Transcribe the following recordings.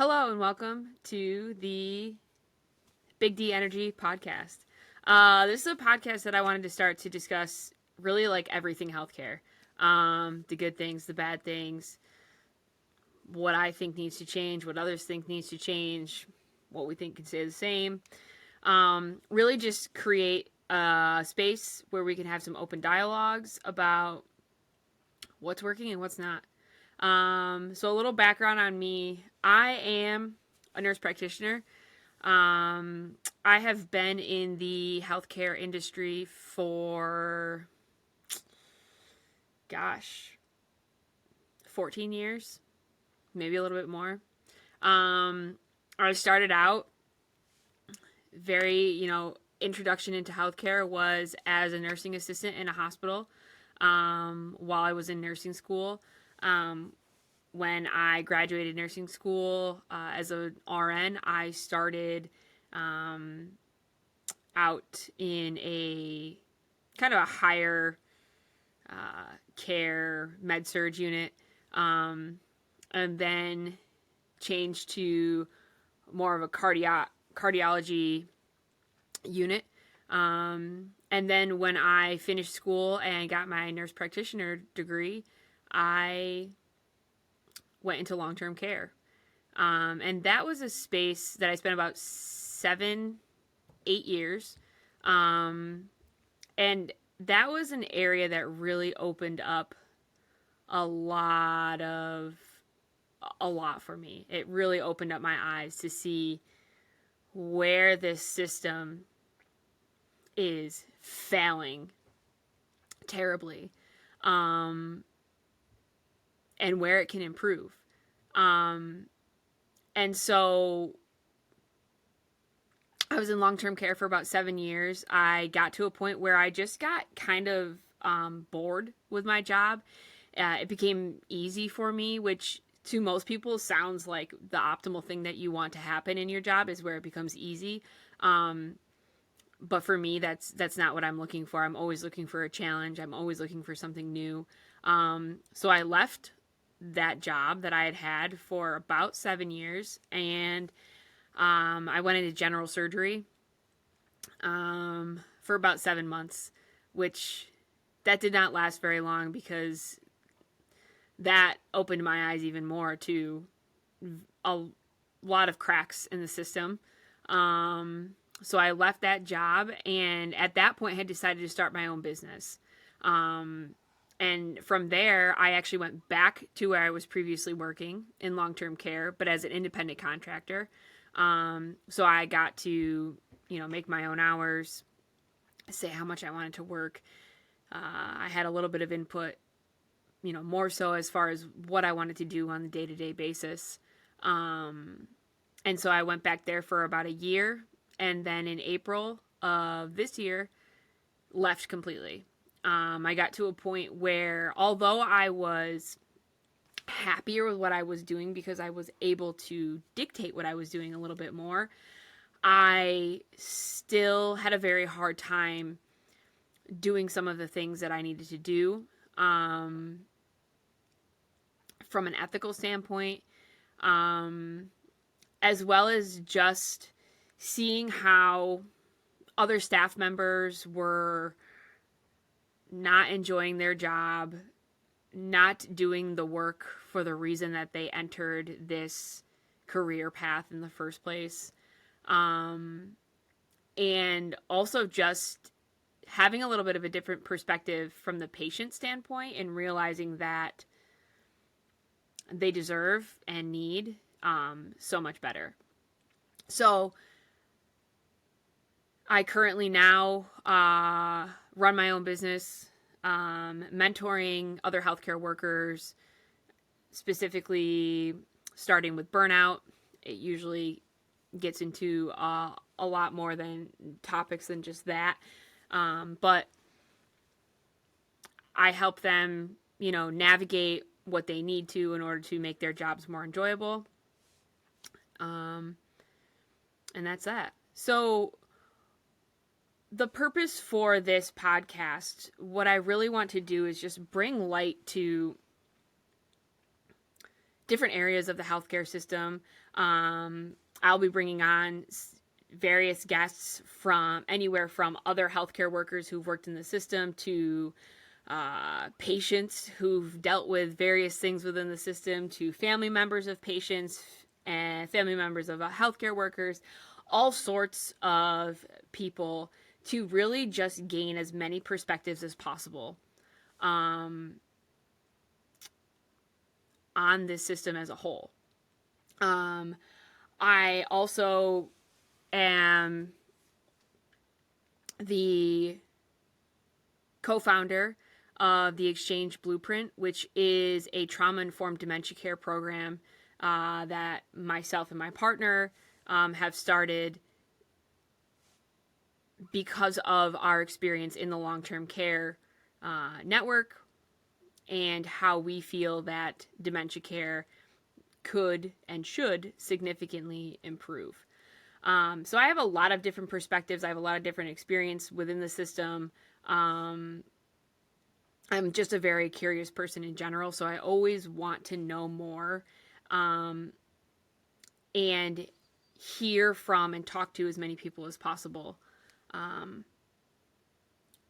Hello and welcome to the Big D Energy podcast. This is a podcast that I wanted to start to discuss really like everything healthcare. The good things, the bad things, what I think needs to change, what others think needs to change, what we think can stay the same. Really just create a space where we can have some open dialogues about what's working and what's not. So a little background on me. I am a nurse practitioner. I have been in the healthcare industry for, 14 years, maybe a little bit more. I started out introduction into healthcare was as a nursing assistant in a hospital while I was in nursing school. When I graduated nursing school as an RN, I started out in a kind of a higher care med surg unit, and then changed to more of a cardiology unit. And then when I finished school and got my nurse practitioner degree, I went into long-term care. And that was a space that I spent about 7-8 years. And that was an area that really opened up a lot for me. It really opened up my eyes to see where this system is failing terribly, and where it can improve. And so I was in long-term care for about 7 years. I got to a point where I just got kind of bored with my job. It became easy for me, which to most people sounds like the optimal thing that you want to happen in your job is where it becomes easy. But for me, that's not what I'm looking for. I'm always looking for a challenge. I'm always looking for something new. So I left that job that I had had for about 7 years, and I went into general surgery for about 7 months, which that did not last very long because that opened my eyes even more to a lot of cracks in the system. So I left that job, and at that point had decided to start my own business. And from there, I actually went back to where I was previously working in long-term care, but as an independent contractor. So I got to, make my own hours, say how much I wanted to work. I had a little bit of input, more so as far as what I wanted to do on the day-to-day basis. And so I went back there for about a year, and then in April of this year, left completely. I got to a point where, although I was happier with what I was doing because I was able to dictate what I was doing a little bit more, I still had a very hard time doing some of the things that I needed to do from an ethical standpoint, as well as just seeing how other staff members were not enjoying their job, not doing the work for the reason that they entered this career path in the first place. And also just having a little bit of a different perspective from the patient standpoint and realizing that they deserve and need so much better. So I currently now run my own business, mentoring other healthcare workers, specifically starting with burnout. It usually gets into a lot more than topics than just that. But I help them, navigate what they need to in order to make their jobs more enjoyable. And that's that. So the purpose for this podcast, what I really want to do is just bring light to different areas of the healthcare system. I'll be bringing on various guests from anywhere from other healthcare workers who've worked in the system to patients who've dealt with various things within the system, to family members of patients and family members of healthcare workers, all sorts of people, to really just gain as many perspectives as possible on this system as a whole. I also am the co-founder of the Exchange Blueprint, which is a trauma-informed dementia care program that myself and my partner have started because of our experience in the long-term care network and how we feel that dementia care could and should significantly improve. So I have a lot of different perspectives. I have a lot of different experience within the system. I'm just a very curious person in general, so I always want to know more and hear from and talk to as many people as possible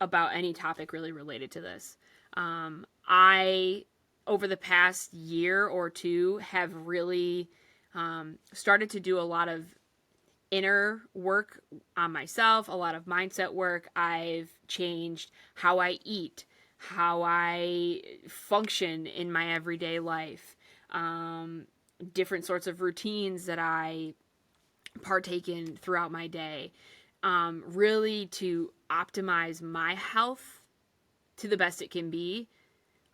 about any topic really related to this. I, over the past year or two, have really started to do a lot of inner work on myself, a lot of mindset work. I've changed how I eat, how I function in my everyday life, different sorts of routines that I partake in throughout my day, really to optimize my health to the best it can be,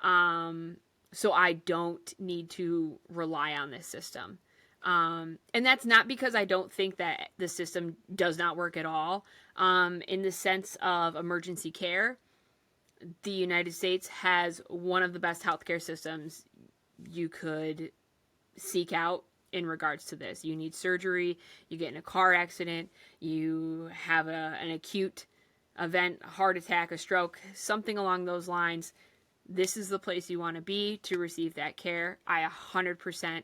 so I don't need to rely on this system. And that's not because I don't think that the system does not work at all. In the sense of emergency care, the United States has one of the best healthcare systems you could seek out in regards to this. You need surgery, you get in a car accident, you have an acute event, a heart attack, a stroke, something along those lines. This is the place you want to be to receive that care. I 100%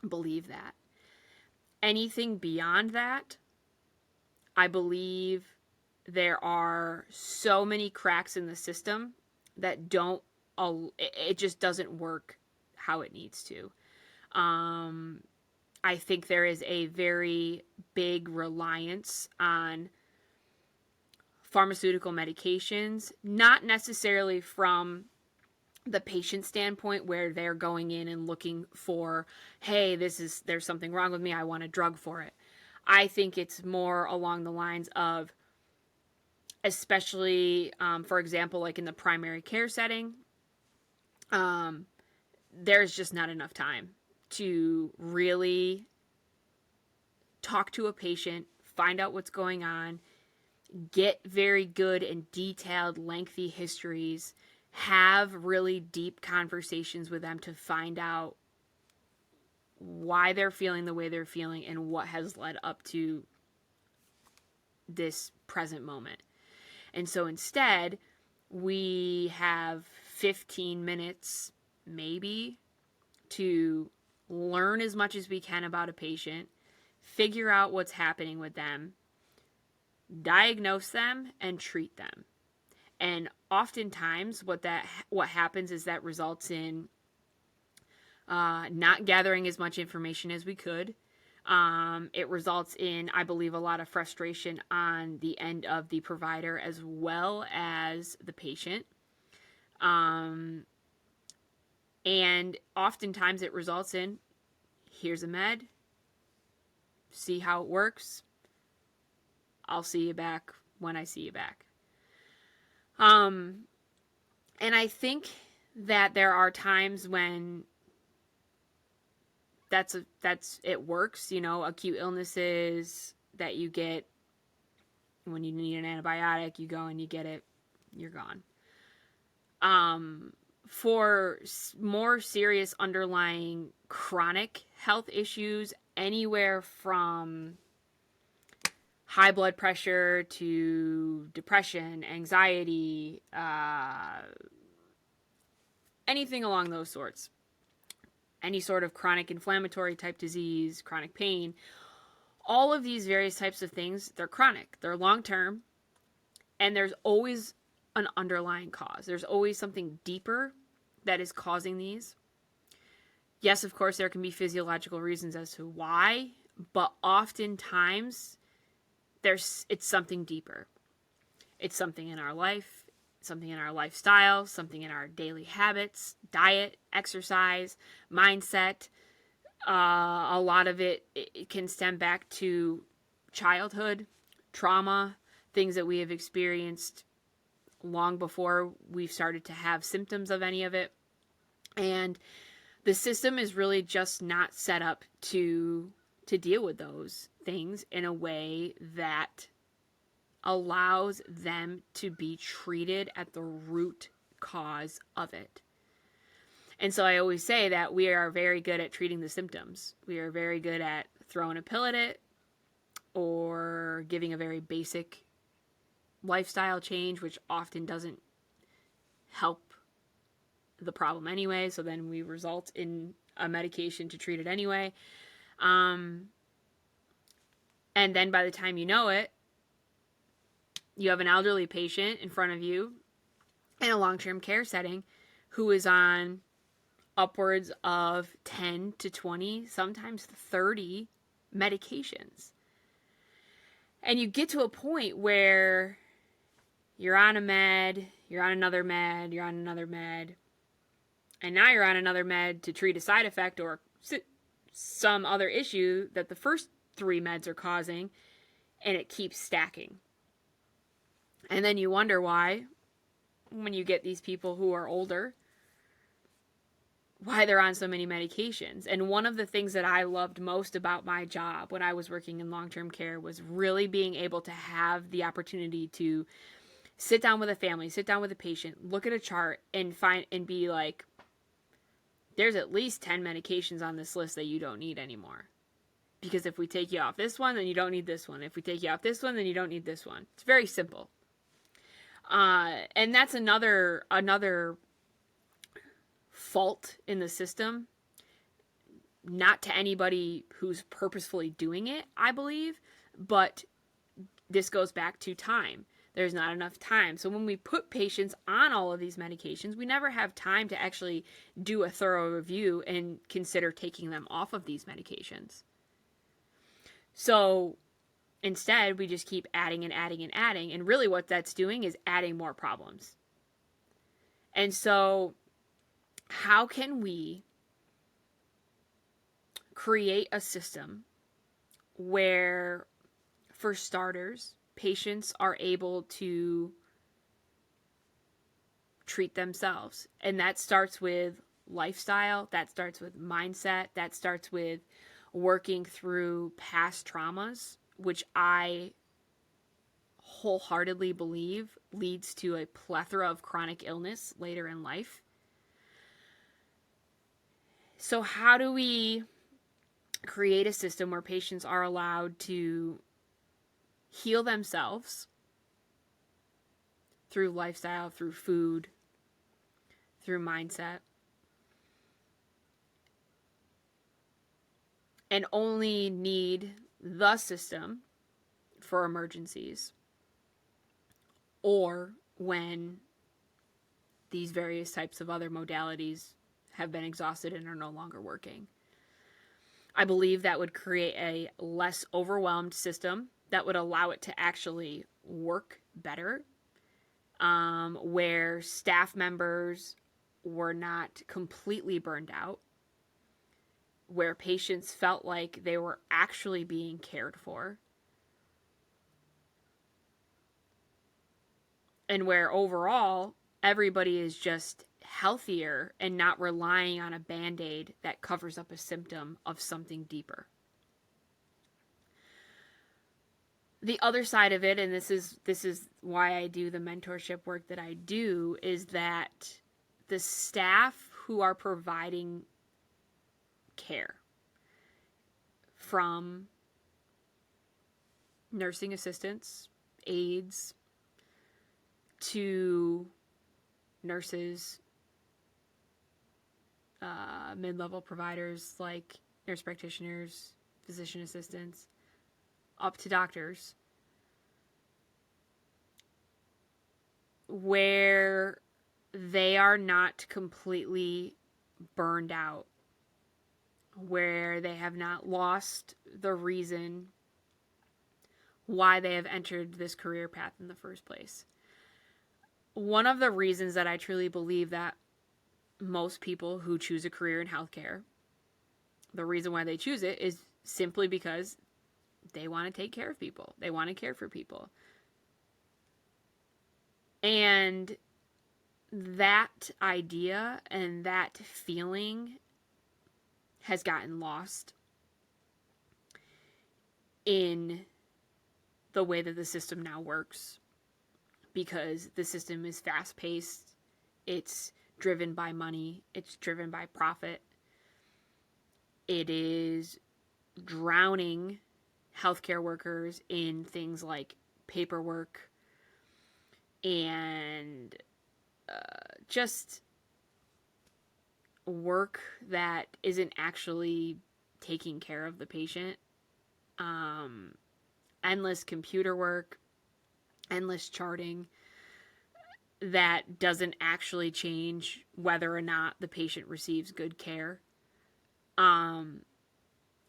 believe that. Anything beyond that, I believe there are so many cracks in the system that it just doesn't work how it needs to. I think there is a very big reliance on pharmaceutical medications, not necessarily from the patient standpoint where they're going in and looking for, hey, there's something wrong with me, I want a drug for it. I think it's more along the lines of, especially, for example, like in the primary care setting, there's just not enough time to really talk to a patient, find out what's going on, get very good and detailed, lengthy histories, have really deep conversations with them to find out why they're feeling the way they're feeling and what has led up to this present moment. And so instead, we have 15 minutes, maybe, to learn as much as we can about a patient, figure out what's happening with them, diagnose them, and treat them. And oftentimes what happens is that results in not gathering as much information as we could. It results in, I believe, a lot of frustration on the end of the provider as well as the patient. And oftentimes it results in, here's a med, see how it works, I'll see you back when I see you back. And I think that there are times when it works, acute illnesses that you get when you need an antibiotic, you go and you get it, you're gone. For more serious underlying chronic health issues, anywhere from high blood pressure to depression, anxiety, anything along those sorts, any sort of chronic inflammatory type disease, chronic pain, all of these various types of things, they're chronic, they're long term, and there's always an underlying cause. There's always something deeper that is causing these. Yes, of course, there can be physiological reasons as to why, but oftentimes it's something deeper. It's something in our life, something in our lifestyle, something in our daily habits, diet, exercise, mindset. A lot of it can stem back to childhood, trauma, things that we have experienced long before we've started to have symptoms of any of it. And the system is really just not set up to deal with those things in a way that allows them to be treated at the root cause of it. And so I always say that we are very good at treating the symptoms. We are very good at throwing a pill at it or giving a very basic lifestyle change, which often doesn't help the problem anyway. So then we result in a medication to treat it anyway. And then by the time you know it, you have an elderly patient in front of you in a long-term care setting who is on upwards of 10 to 20, sometimes 30 medications. And you get to a point where you're on a med, you're on another med, you're on another med, and now you're on another med to treat a side effect or some other issue that the first 3 meds are causing, and it keeps stacking. And then you wonder why, when you get these people who are older, why they're on so many medications. And one of the things that I loved most about my job when I was working in long-term care was really being able to have the opportunity to sit down with a family, sit down with a patient, look at a chart and be like, there's at least 10 medications on this list that you don't need anymore. Because if we take you off this one, then you don't need this one. If we take you off this one, then you don't need this one. It's very simple. And that's another fault in the system. Not to anybody who's purposefully doing it, I believe, but this goes back to time. There's not enough time. So when we put patients on all of these medications, we never have time to actually do a thorough review and consider taking them off of these medications. So instead, we just keep adding and adding and adding. And really what that's doing is adding more problems. And so how can we create a system where, for starters, patients are able to treat themselves? And that starts with lifestyle, that starts with mindset, that starts with working through past traumas, which I wholeheartedly believe leads to a plethora of chronic illness later in life. So how do we create a system where patients are allowed to heal themselves through lifestyle, through food, through mindset, and only need the system for emergencies or when these various types of other modalities have been exhausted and are no longer working? I believe that would create a less overwhelmed system that would allow it to actually work better, where staff members were not completely burned out, where patients felt like they were actually being cared for, and where overall everybody is just healthier and not relying on a Band-Aid that covers up a symptom of something deeper. The other side of it, and this is why I do the mentorship work that I do, is that the staff who are providing care, from nursing assistants, aides, to nurses, mid-level providers like nurse practitioners, physician assistants, up to doctors, where they are not completely burned out, where they have not lost the reason why they have entered this career path in the first place. One of the reasons that I truly believe that most people who choose a career in healthcare, the reason why they choose it is simply because they want to take care of people. They want to care for people. And that idea and that feeling has gotten lost in the way that the system now works, because the system is fast-paced. It's driven by money. It's driven by profit. It is drowning healthcare workers in things like paperwork and just work that isn't actually taking care of the patient. Endless computer work, endless charting that doesn't actually change whether or not the patient receives good care. And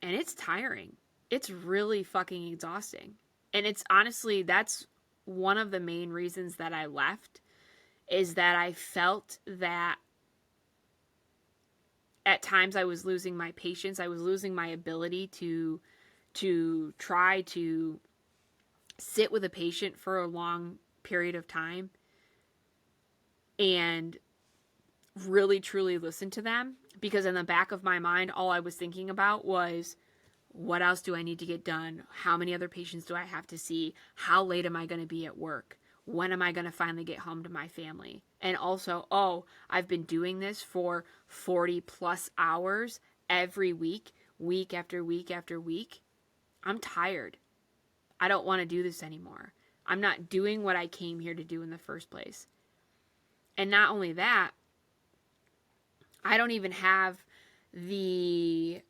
it's tiring. It's really fucking exhausting. And it's honestly, that's one of the main reasons that I left, is that I felt that at times I was losing my patience. I was losing my ability to try to sit with a patient for a long period of time and really truly listen to them, because in the back of my mind, all I was thinking about was, what else do I need to get done? How many other patients do I have to see? How late am I going to be at work? When am I going to finally get home to my family? And also, oh, I've been doing this for 40 plus hours every week, week after week after week. I'm tired. I don't want to do this anymore. I'm not doing what I came here to do in the first place. And not only that, I don't even have the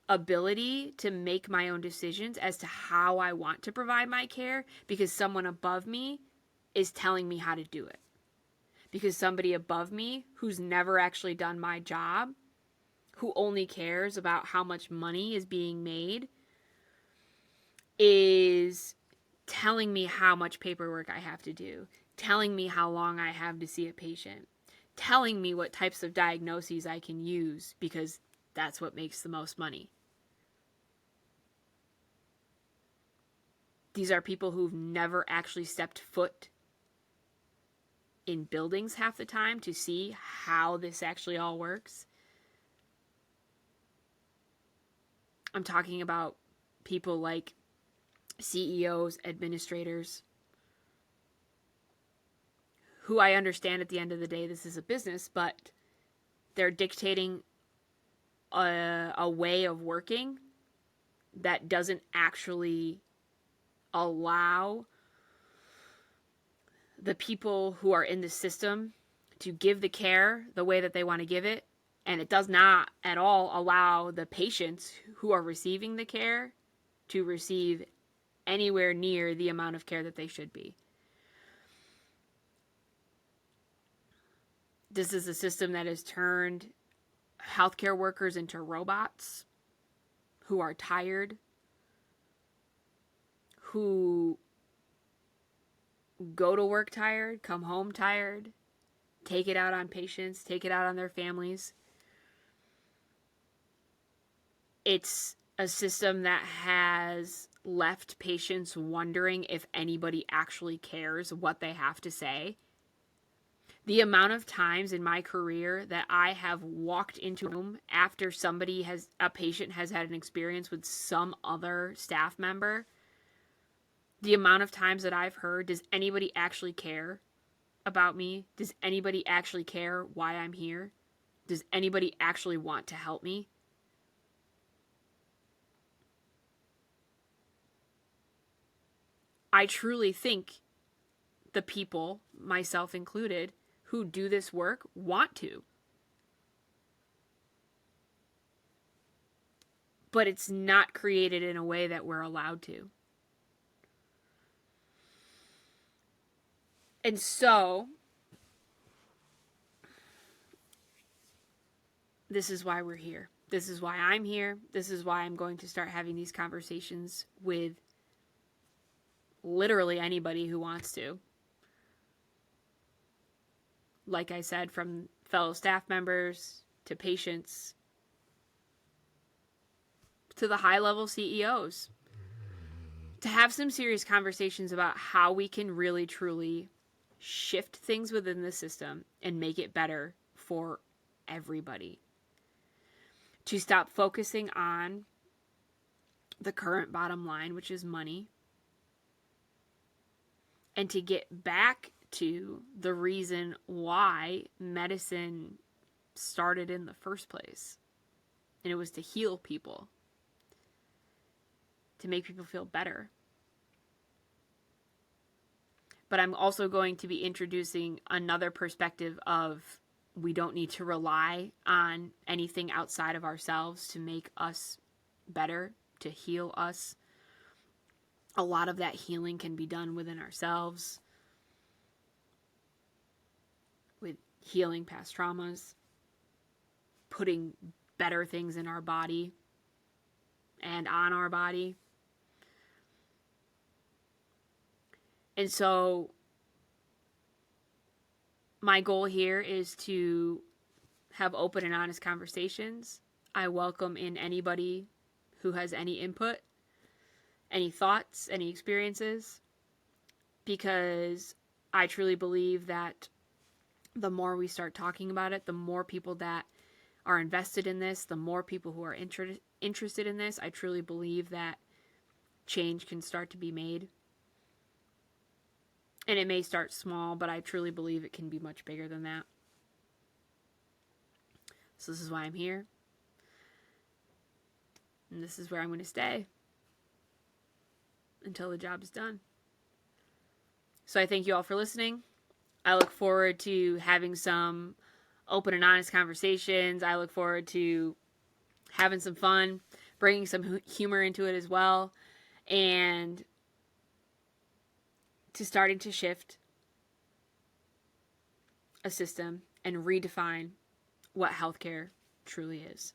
ability to make my own decisions as to how I want to provide my care, because someone above me is telling me how to do it. Because somebody above me who's never actually done my job, who only cares about how much money is being made, is telling me how much paperwork I have to do, telling me how long I have to see a patient, telling me what types of diagnoses I can use, because that's what makes the most money. These are people who've never actually stepped foot in buildings half the time to see how this actually all works. I'm talking about people like CEOs, administrators, who I understand at the end of the day, this is a business, but they're dictating a way of working that doesn't actually allow the people who are in the system to give the care the way that they want to give it. And it does not at all allow the patients who are receiving the care to receive anywhere near the amount of care that they should be. This is a system that has turned healthcare workers into robots who are tired, who go to work tired, come home tired, take it out on patients, take it out on their families. It's a system that has left patients wondering if anybody actually cares what they have to say. The amount of times in my career that I have walked into a room after a patient has had an experience with some other staff member, the amount of times that I've heard, does anybody actually care about me? Does anybody actually care why I'm here? Does anybody actually want to help me? I truly think the people, myself included, who do this work want to. but it's not created in a way that we're allowed to. And so, this is why we're here. This is why I'm here. This is why I'm going to start having these conversations with literally anybody who wants to. Like I said, from fellow staff members to patients to the high-level CEOs, to have some serious conversations about how we can really, truly shift things within the system and make it better for everybody. To stop focusing on the current bottom line, which is money, and to get back to the reason why medicine started in the first place. And it was to heal people, to make people feel better. But I'm also going to be introducing another perspective of we don't need to rely on anything outside of ourselves to make us better, to heal us. A lot of that healing can be done within ourselves, with healing past traumas, putting better things in our body and on our body. And so my goal here is to have open and honest conversations. I welcome in anybody who has any input, any thoughts, any experiences, because I truly believe that the more we start talking about it, the more people that are invested in this, the more people who are interested in this, I truly believe that change can start to be made. And it may start small, but I truly believe it can be much bigger than that. So this is why I'm here. And this is where I'm going to stay until the job is done. So I thank you all for listening. I look forward to having some open and honest conversations. I look forward to having some fun, bringing some humor into it as well, and to starting to shift a system and redefine what healthcare truly is.